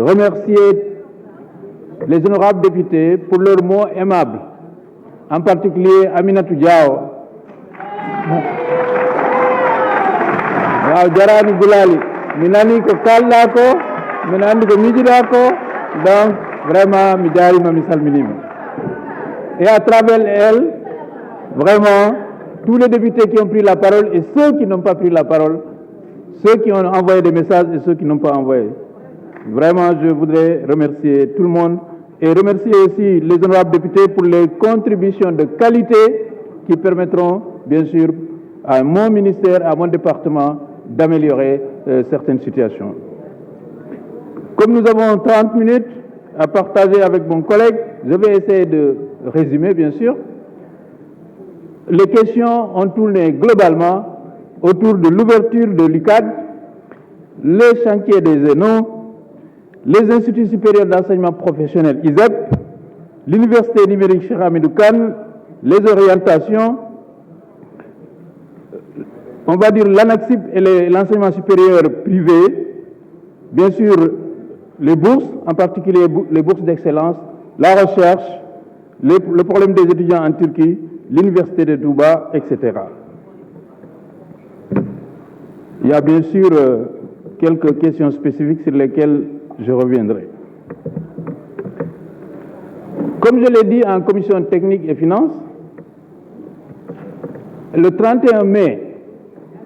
Remercier les honorables députés pour leurs mots aimables, en particulier Aminatou Diao. Waaw jarani gulali minani ko kalla ko minani ko mijida ko donc vraiment mi jarima mi salminima. Et à travers elle, vraiment tous les députés qui ont pris la parole et ceux qui n'ont pas pris la parole, ceux qui ont envoyé des messages et ceux qui n'ont pas envoyé. Vraiment, je voudrais remercier tout le monde et remercier aussi les honorables députés pour les contributions de qualité qui permettront, bien sûr, à mon ministère, à mon département, d'améliorer certaines situations. Comme nous avons 30 minutes à partager avec mon collègue, je vais essayer de résumer, bien sûr. Les questions ont tourné globalement autour de l'ouverture de l'UCAD, les chantiers des ENO, les instituts supérieurs d'enseignement professionnel ISEP, l'université numérique Cheikh Hamidou Kane, les orientations, on va dire l'ANACSIP et l'enseignement supérieur privé, bien sûr les bourses, en particulier les bourses d'excellence, la recherche, le problème des étudiants en Turquie, l'université de Touba, etc. Il y a bien sûr quelques questions spécifiques sur lesquelles je reviendrai. Comme je l'ai dit en commission technique et finances, le 31 mai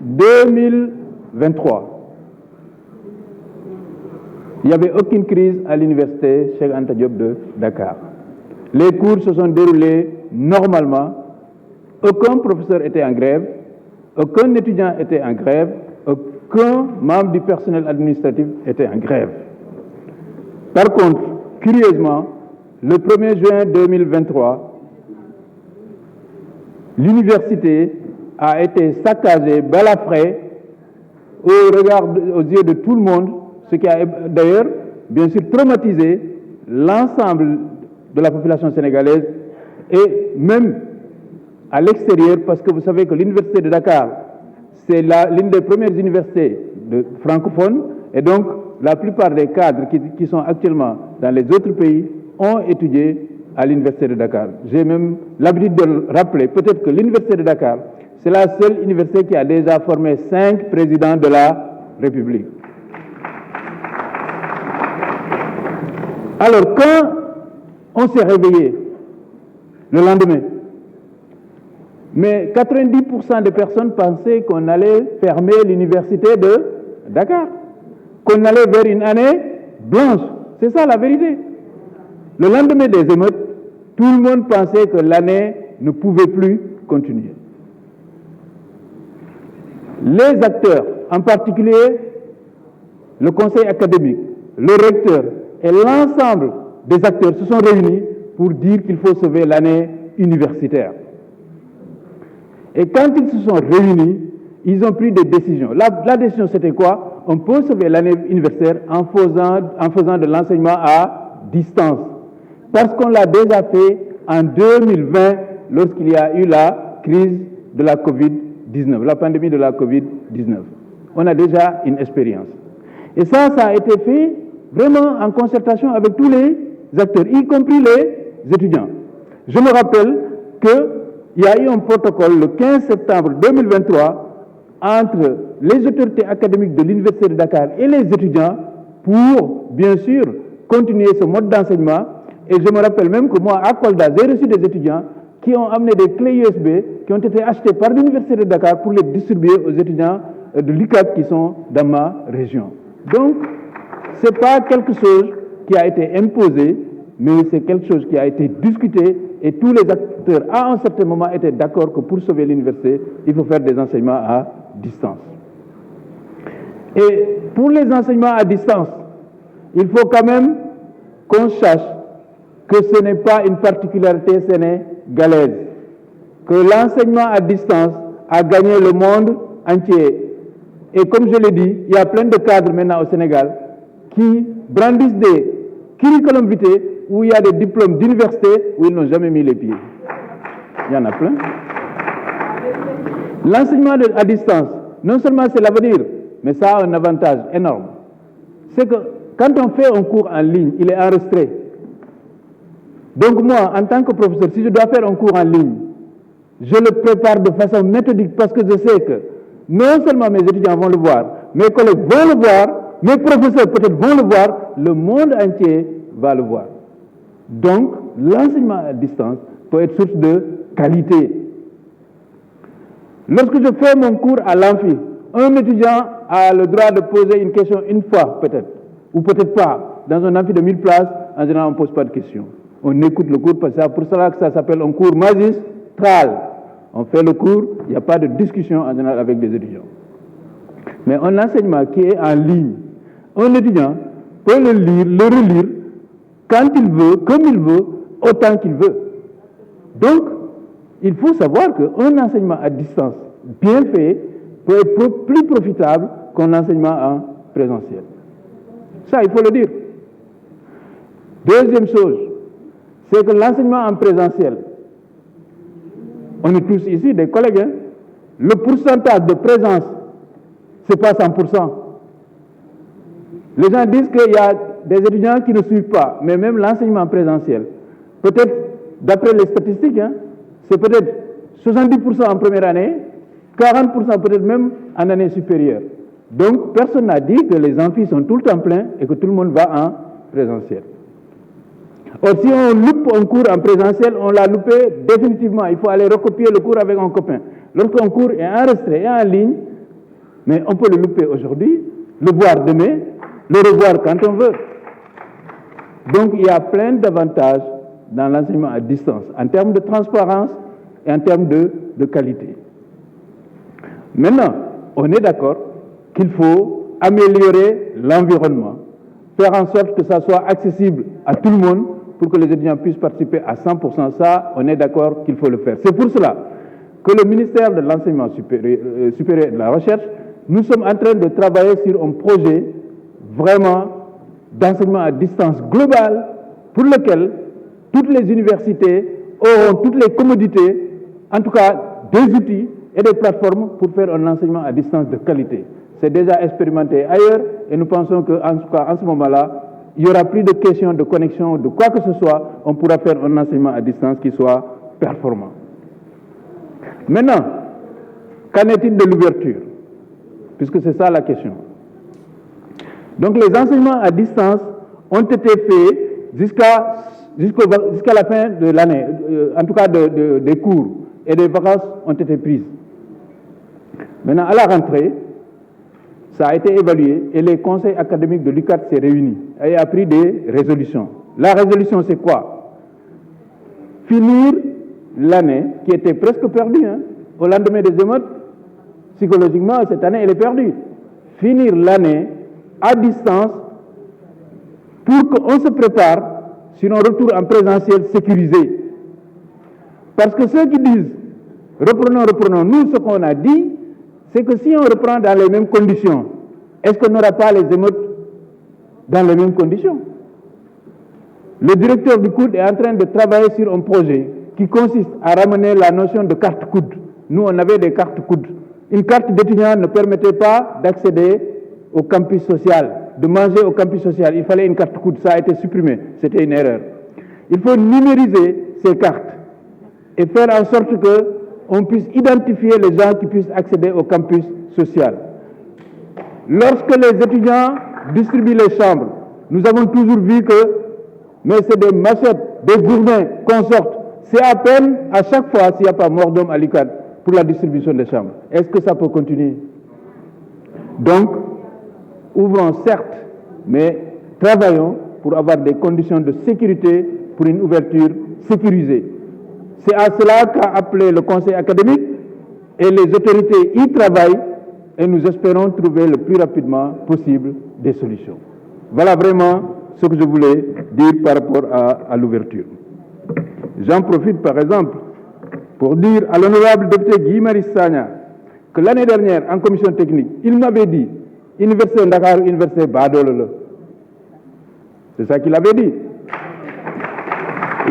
2023, il n'y avait aucune crise à l'université Cheikh Anta Diop de Dakar. Les cours se sont déroulés normalement, aucun professeur était en grève, aucun étudiant était en grève, aucun membre du personnel administratif était en grève. Par contre, curieusement, le 1er juin 2023, l'université a été saccagée, balafrée, aux yeux de tout le monde, ce qui a d'ailleurs, bien sûr, traumatisé l'ensemble de la population sénégalaise et même à l'extérieur, parce que vous savez que l'université de Dakar, c'est l'une des premières universités francophones, et donc la plupart des cadres qui sont actuellement dans les autres pays ont étudié à l'université de Dakar. J'ai même l'habitude de rappeler, peut-être que l'université de Dakar, c'est la seule université qui a déjà formé 5 présidents de la République. Alors, quand on s'est réveillé le lendemain, mais 90% des personnes pensaient qu'on allait fermer l'université de Dakar, qu'on allait vers une année blanche. C'est ça la vérité. Le lendemain des émeutes, tout le monde pensait que l'année ne pouvait plus continuer. Les acteurs, en particulier le conseil académique, le recteur et l'ensemble des acteurs se sont réunis pour dire qu'il faut sauver l'année universitaire. Et quand ils se sont réunis, ils ont pris des décisions. La décision, c'était quoi? On peut sauver l'année universitaire en faisant de l'enseignement à distance. Parce qu'on l'a déjà fait en 2020, lorsqu'il y a eu la crise de la COVID-19, la pandémie de la COVID-19. On a déjà une expérience. Et ça a été fait vraiment en concertation avec tous les acteurs, y compris les étudiants. Je me rappelle qu'il y a eu un protocole le 15 septembre 2023 entre les autorités académiques de l'Université de Dakar et les étudiants pour, bien sûr, continuer ce mode d'enseignement. Et je me rappelle même que moi, à Kolda, j'ai reçu des étudiants qui ont amené des clés USB qui ont été achetées par l'Université de Dakar pour les distribuer aux étudiants de l'UCAD qui sont dans ma région. Donc, ce n'est pas quelque chose qui a été imposé, mais c'est quelque chose qui a été discuté et tous les acteurs, à un certain moment, étaient d'accord que pour sauver l'université, il faut faire des enseignements à distance. Et pour les enseignements à distance, il faut quand même qu'on sache que ce n'est pas une particularité sénégalaise, que l'enseignement à distance a gagné le monde entier. Et comme je l'ai dit, il y a plein de cadres maintenant au Sénégal qui brandissent des curriculum vitae où il y a des diplômes d'université où ils n'ont jamais mis les pieds. Il y en a plein. L'enseignement à distance, non seulement c'est l'avenir, mais ça a un avantage énorme. C'est que quand on fait un cours en ligne, il est enregistré. Donc moi, en tant que professeur, si je dois faire un cours en ligne, je le prépare de façon méthodique parce que je sais que non seulement mes étudiants vont le voir, mes collègues vont le voir, mes professeurs peut-être vont le voir, le monde entier va le voir. Donc, l'enseignement à distance peut être source de qualité. Lorsque je fais mon cours à l'amphi, un étudiant a le droit de poser une question une fois peut-être, ou peut-être pas. Dans un amphi de 1000 places, en général, on ne pose pas de questions. On écoute le cours, parce que c'est pour cela que ça s'appelle un cours magistral. On fait le cours, il n'y a pas de discussion en général avec les étudiants. Mais un enseignement qui est en ligne, un étudiant peut le lire, le relire, quand il veut, comme il veut, autant qu'il veut. Donc, il faut savoir qu'un enseignement à distance bien fait peut être plus profitable qu'un enseignement en présentiel. Ça, il faut le dire. Deuxième chose, c'est que l'enseignement en présentiel, on est tous ici des collègues, hein? Le pourcentage de présence, ce n'est pas 100%. Les gens disent qu'il y a des étudiants qui ne suivent pas, mais même l'enseignement présentiel, peut-être, d'après les statistiques, hein, c'est peut-être 70% en première année, 40% peut-être même en année supérieure. Donc, personne n'a dit que les amphis sont tout le temps pleins et que tout le monde va en présentiel. Or, si on loupe un cours en présentiel, on l'a loupé définitivement. Il faut aller recopier le cours avec un copain. Lorsqu'un cours est enregistré et en ligne, mais on peut le louper aujourd'hui, le voir demain, le revoir quand on veut. Donc, il y a plein d'avantages dans l'enseignement à distance, en termes de transparence et en termes de qualité. Maintenant, on est d'accord qu'il faut améliorer l'environnement, faire en sorte que ça soit accessible à tout le monde pour que les étudiants puissent participer à 100%. Ça, on est d'accord qu'il faut le faire. C'est pour cela que le ministère de l'Enseignement supérieur et de la Recherche, nous sommes en train de travailler sur un projet vraiment d'enseignement à distance global pour lequel toutes les universités auront toutes les commodités, en tout cas des outils et des plateformes pour faire un enseignement à distance de qualité. C'est déjà expérimenté ailleurs et nous pensons qu'en tout cas, en ce moment-là, il n'y aura plus de questions de connexion, de quoi que ce soit, on pourra faire un enseignement à distance qui soit performant. Maintenant, qu'en est-il de l'ouverture? Puisque c'est ça la question. Donc les enseignements à distance ont été faits jusqu'à la fin de l'année, en tout cas des cours et des vacances ont été prises. Maintenant, à la rentrée, ça a été évalué et les conseils académiques de l'UCAD s'est réunis et a pris des résolutions. La résolution, c'est quoi? Finir l'année qui était presque perdue, hein, au lendemain des émeutes, psychologiquement, cette année, elle est perdue. Finir l'année à distance pour qu'on se prépare sur un retour en présentiel sécurisé. Parce que ceux qui disent reprenons, nous, ce qu'on a dit, c'est que si on reprend dans les mêmes conditions, est-ce qu'on n'aura pas les émeutes dans les mêmes conditions? Le directeur du COUD est en train de travailler sur un projet qui consiste à ramener la notion de carte COUD. Nous, on avait des cartes COUD. Une carte d'étudiant ne permettait pas d'accéder au campus social, de manger au campus social. Il fallait une carte COUD, ça a été supprimé. C'était une erreur. Il faut numériser ces cartes et faire en sorte qu'on puisse identifier les gens qui puissent accéder au campus social. Lorsque les étudiants distribuent les chambres, nous avons toujours vu que, mais c'est des machettes, des gourdins qu'on sorte. C'est à peine à chaque fois s'il n'y a pas mort d'homme à l'UCAD pour la distribution des chambres. Est-ce que ça peut continuer? Donc, ouvrons certes, mais travaillons pour avoir des conditions de sécurité pour une ouverture sécurisée. C'est à cela qu'a appelé le conseil académique et les autorités y travaillent et nous espérons trouver le plus rapidement possible des solutions. Voilà vraiment ce que je voulais dire par rapport à l'ouverture. J'en profite par exemple pour dire à l'honorable député Guy Marius Sagna que l'année dernière en commission technique, il m'avait dit Université Dakar, Université Badololo. C'est ça qu'il avait dit.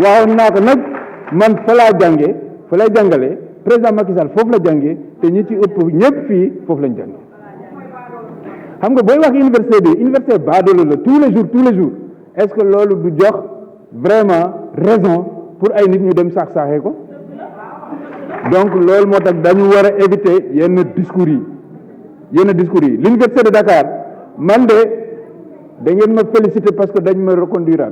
Waaw naa ko nag man fa laa jànge fa lay jàngale président Macky Sall foofu la jànge te ñi ci ëpp ñëpp fii foofu lañ jànge xam nga booy wax université baadoolo la tous les jours est-ce que loolu du jox vraiment raison pour ay nit ñu dem saax-saaxee ko donc loolu moo tax dañu war a éviter yenn discours yi l'université de Dakar man de da ngeen ma féliciter parce que dañ ma reconduire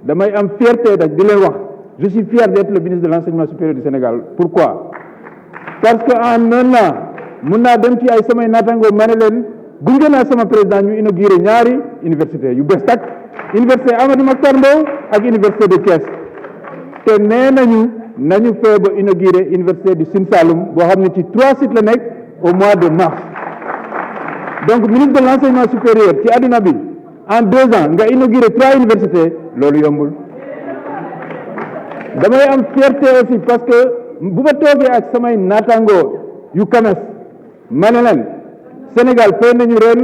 damay am fierté nag di leen wax je suis fier d'être le ministre de l'enseignement supérieur du Sénégal pourquoi parce que en un an mun naa dem ci ay samay naataangoo ma ne leen gunge naa sama président ñu inauguré ñaari université yu bees tàkk université Amadou Mahtar Mbow ak université de Thiès te nee nañu fee ba inauguré université du Sine Saloum boo xam ne ci 3 sites la nekk au mois de mars donc ministre de l'enseignement supérieur ci àdduna bi en 2 ans nga inauguré 3 universités loolu yombul damay am fierté aussi parce que bu ma toogee ak samay naataangoo yu CAMES ma ne leen Sénégal fay nañu ren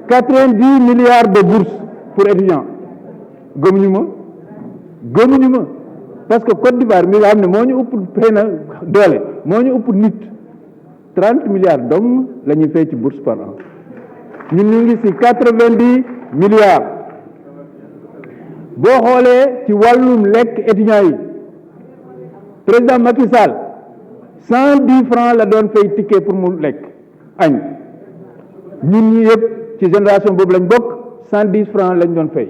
90 milliards de bourses pour étudiants gëmuñu ma parce que Côte d'Ivoire mi nga xam ne moo ñu ëpp xëy na doole moo ñu ëpp nit 30 milliards dong la ñuy fay ci bourse par an ñun ñu ngi ci 90 milliards boo xoolee ci wàllum lekk étudiants yi président Macky Sall 110 francs la doon fay ticket pour mu lekk añ ñun ñi yëpp ci génération boobu lañ bokk 110 francs lañ doon fay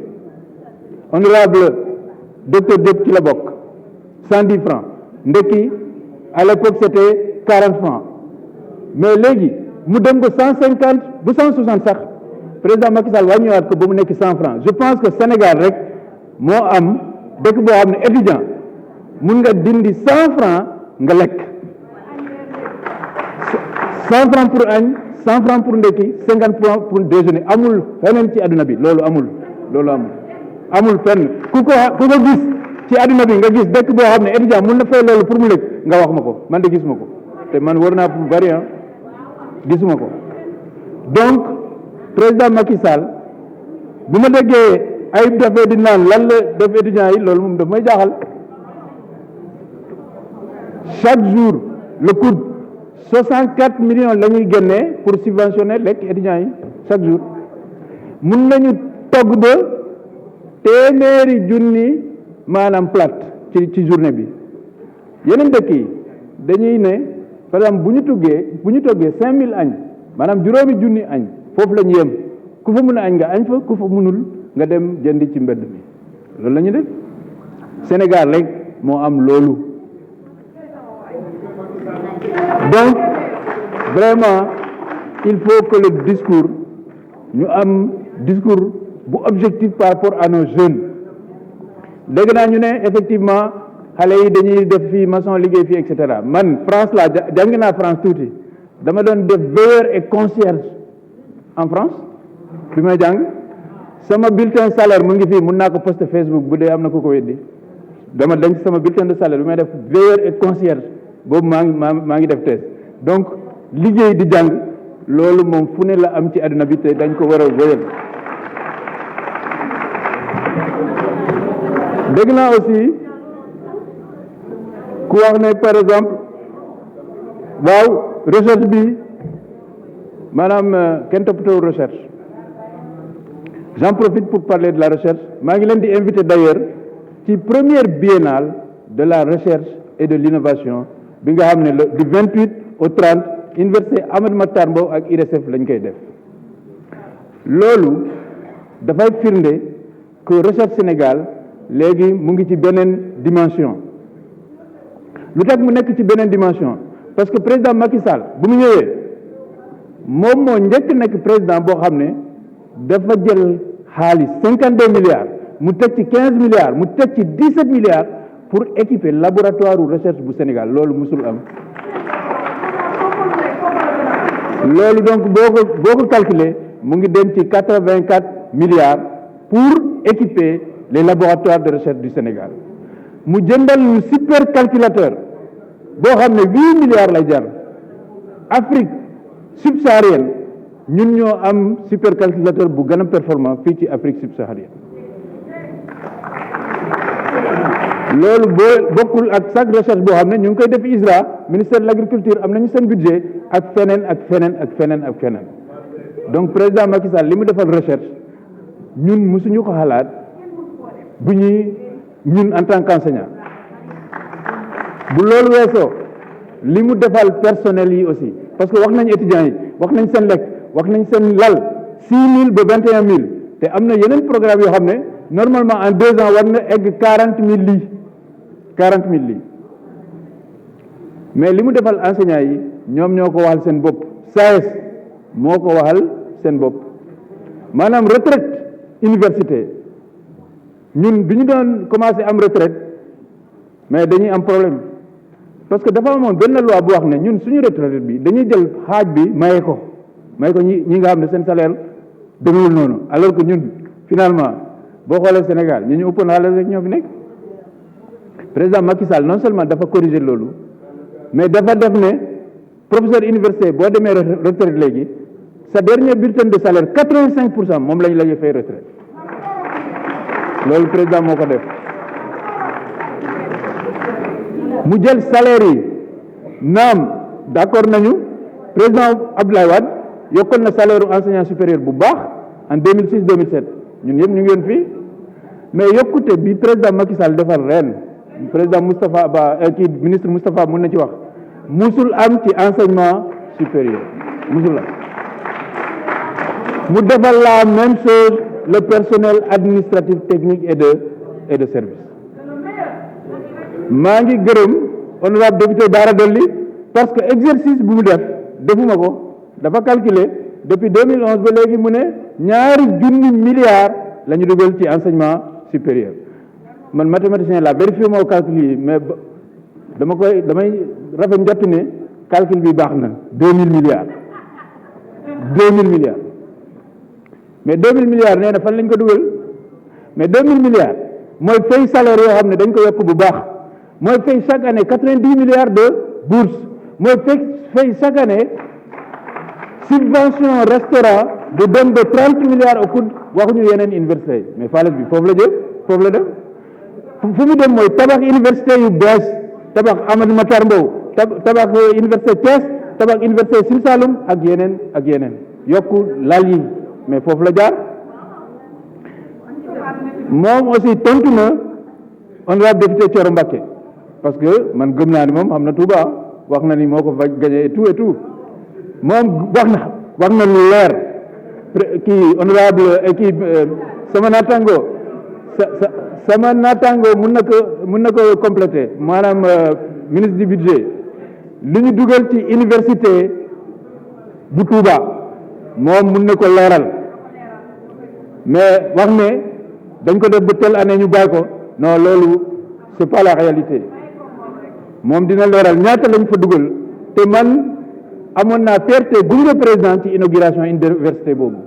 honorable docteur Diop ci la bokk 110 francs ndekki à l'époque c'était 40 francs mais léegi mu dem ko 150 bu 160 sax président Macky Sall wàññiwaat ko ba mu nekk 100 francs je pense que Sénégal rek moo am dëkk boo xam ne étudiant mun nga dindi 100 francs nga lekk 100 francs pour añ 100 francs pour ndekki 50 francs pour déjeuner amul feneen ci àdduna bi loolu amul fenn ku ko gis ci àdduna bi nga gis dëkk boo xam ne étudiant mun na fay loolu pour mu lekk nga wax ma ko man de gisuma ko te man war naa pour bari gisuma ko donc président Macky Sall bu ma déggee ay dafee di naan lan la def étudiants yi loolu moom daf may jaaxal chaque jour le coût 64 millions la ñuy génnee pour subventionner lekk étudiants yi chaque jour mun nañu togg ba téeméeri junni maanaam plate ci journée bi yeneen dëkk yi dañuy ne par exemple bu ñu toggee 5000 añ maanaam juróomi junni añ foofu la ñu yem ku fa mun a añ nga añ fa ku fa munul nga dem jëndi ci mbedd mi loolu la ñu def Sénégal rek moo am loolu donc vraiment il faut que le discours ñu am discours bu objectif par rapport à nos jeunes dégg naa ñu ne effectivement xale yi dañuy def fii maçon liggéey fii et cetera man France la jàng naa France tuuti dama doon def veilleur et concierge en France bi may jàng sama bulletin salaire mu ngi fii mun naa ko poster Facebook bu dee am na ko weddi dama denc sama bulletin de salaire bi may def veilleur et concierge boobu maa ngi def thèse donc liggéey di jàng loolu moom fu ne la am ci àdduna bi te dañ ko war a wéyal dégg naa aussi ku wax ne par exemple waaw recherche bi maanaam kenn toppatoo recherche j'en profite pour parler de la recherche maa ngi leen di inviter d'ailleurs ci première biennale de la recherche et de l'innovation bi nga xam ne du 28 au 30 université Amadou Mahtar Mbow ak IRESSEF lañ koy def loolu dafay firnde que recherche Sénégal léegi mu ngi ci beneen dimension lu tax mu nekk ci beneen dimension parce que président Macky Sall bu mu ñëwee moom moo njëkk nekk président boo xam ne dafa jël xaalis 52 milliards mu teg ci 15 milliards mu teg ci 17 milliards pour équiper laboratoire recherche bu Sénégal loolu musul am loolu donc boo ko calculer mu ngi dem ci 84 milliards pour équiper les laboratoires de recherche du Sénégal mu jëndal ñu super calculateur boo xam ne 8 milliards lay jar Afrique subsaharienne ñun ñoo am super calculateur bu gën a performant fii ci Afrique subsaharienne loolu boo bokkul ak chaque recherche boo xam ne ñu ngi koy def ISRA ministère de l'agriculture am nañu seen budget ak feneen ak feneen ak feneen ak feneen donc président Macky Sall li mu defal recherche ñun mësuñu ko xalaat bu ñuy ñun en tant qu'enseignant bu loolu weesoo li mu defal personnel yi aussi parce que wax nañ étudiants yi wax nañ seen lekk wax nañ seen lal 6 000 ba 21 000 te am na yeneen programme yoo xam ne normalement en 2 ans war na egg 40 000 lits 40 000 lits mais li mu defal enseignants yi ñoom ñoo ko waxal seen bopp SAES moo ko waxal seen bopp maanaam retraite université ñun bi ñu doon commencé am retraite mais dañuy am problème parce que dafa amoon benn loi bu wax ne ñun suñu retraite bi dañuy jël xaaj bi maye ko ñi nga xam ne seen salaire demewul noonu alors que ñun finalement boo xoolee Sénégal ñu ëppoon xaalis rek ñoo fi nekk président Macky Sall non seulement dafa corriger loolu mais dafa def ne professeur université boo demee retraite léegi sa dernier bulletin de salaire 85% moom lañ la fay retraite loolu président moo ko def mu jël salaire yi naam d'accord nañu président Abdoulaye Wade yokkoon na salaire u enseignant supérieur bu baax en 2006 2007 ñun yëpp ñu ngi woon fii mais yokkute bi président Macky Sall defar ren président Moustapha Ba kii ministre Moustapha mën na ci wax musul am ci enseignement supérieur musul am mu defal la même chose le personnel administratif technique et de service maa ngi gërëm honorable député Bara Dolly parce que exercice bu mu defuma ko dafa calculer depuis 2011 ba léegi mu ne ñaari junni milliards la ñu dugal ci enseignement supérieur man mathématicien la vérifié moo calcul yi mais damay rafet njott ne calcul bi baax na 2000 milliards mais 2000 milliards nee na fan lañ ko dugal mais 2000 milliards mooy fay salaire yoo xam ne dañ ko yokk bu baax mooy fay chaque année 90 milliards de bourse mooy fay chaque année subvention restaurant de dem de 30 milliards au coude waxuñu yeneen université mais xaalis bi foofu la jëm foofu la dem fu mu dem mooy tabax université yu bees tabax Amadou Mahtar Mbow tabax université Thiès tabax université Sine Saloum ak yeneen yokku lal yi mais foofu la jaar moom aussi tontu na honorable député Thioro Mbacké parce que man gëm naa ni moom xam na Touba wax na ni moo ko gagné et tout moom wax na lu leer kii honorable kii sama naataango mun na ko compléter maanaam ministre du budget li ñu dugal ci université bu Touba moom mun na ko leeral mais wax ne dañ ko def ba telle année ñu bàyyi ko non loolu c'est pas la réalité moom dina leeral ñaata lañ fa dugal te man amoon naa fierté gunge président ci inauguration université boobu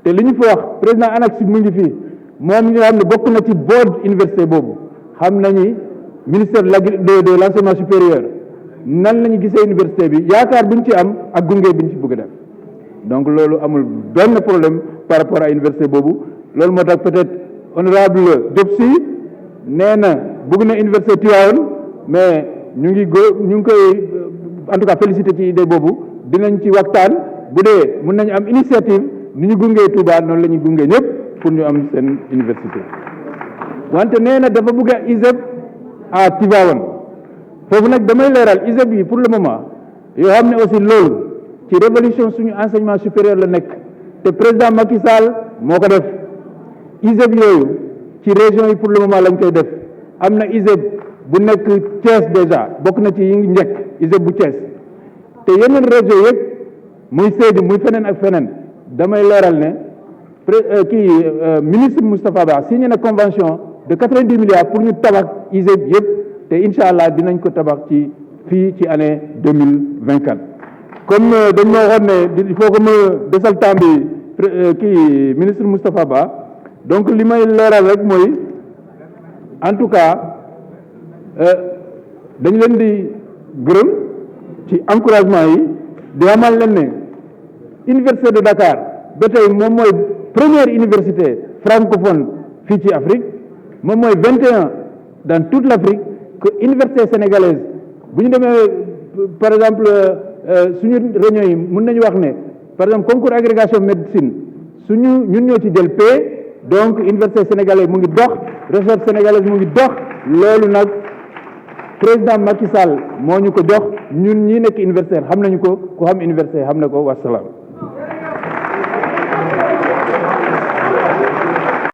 te li ñu fa wax président ANAQ mu ngi fii moom ñu xam ne bokk na ci board université boobu xam nañu ministère de l'enseignement supérieur nan la ñu gisee université bi yaakaar bi ñu ci am ak gunge bi ñu ci bëgg a def donc loolu amul benn problème par rapport à université boobu loolu moo tax peut-être honorable Diop Sy nee na bëgg na université Tivaouane mais ñu ngi koy en tout cas félicité ci idée boobu dinañ ci waxtaan bu dee mën nañu am initiative ni ñu gungee Touba noonu la ñuy gungee ñëpp pour ñu am seen université wante nee na dafa bëgg a ISEP à Tivaouane foofu nag damay leeral ISEP yi pour le moment yoo xam ne aussi loolu ci révolution suñu enseignement supérieur la nekk te président Macky Sall moo ko def ISEP yooyu ci région yi pour le moment lañ koy def am na ISEP bu nekk Thiès déjà bokk na ci yi ngi njëkk ISEP bu Thiès te yeneen région yëpp muy Sédhiou muy feneen ak feneen damay leeral ne ministre Moustapha Ba signé na convention de 90 milliards pour ñu tabax ISEP yëpp te incha allah dinañ ko tabax ci fii ci année 2024 comme dañ ma waxoon ne il faut que ma desal temps bi ministre Moustapha Ba donc li may leeral rek mooy en tout cas dañ leen di gërëm ci encouragement yi di amal leen ne université de Dakar ba tey moom mooy première université francophone fii ci Afrique moom mooy 21 dans toute l'Afrique que université sénégalaise bu ñu demee par exemple suñu réunion yi mën nañu wax ne par exemple concours agrégation médecine ñun ñoo ci jël paie donc université sénégalaise mu ngi dox recherche sénégalaise mu ngi dox loolu nag président Macky Sall moo ñu ko jox ñun ñi nekk universitaire xam nañu ko ku xam université xam na ko wasalaam.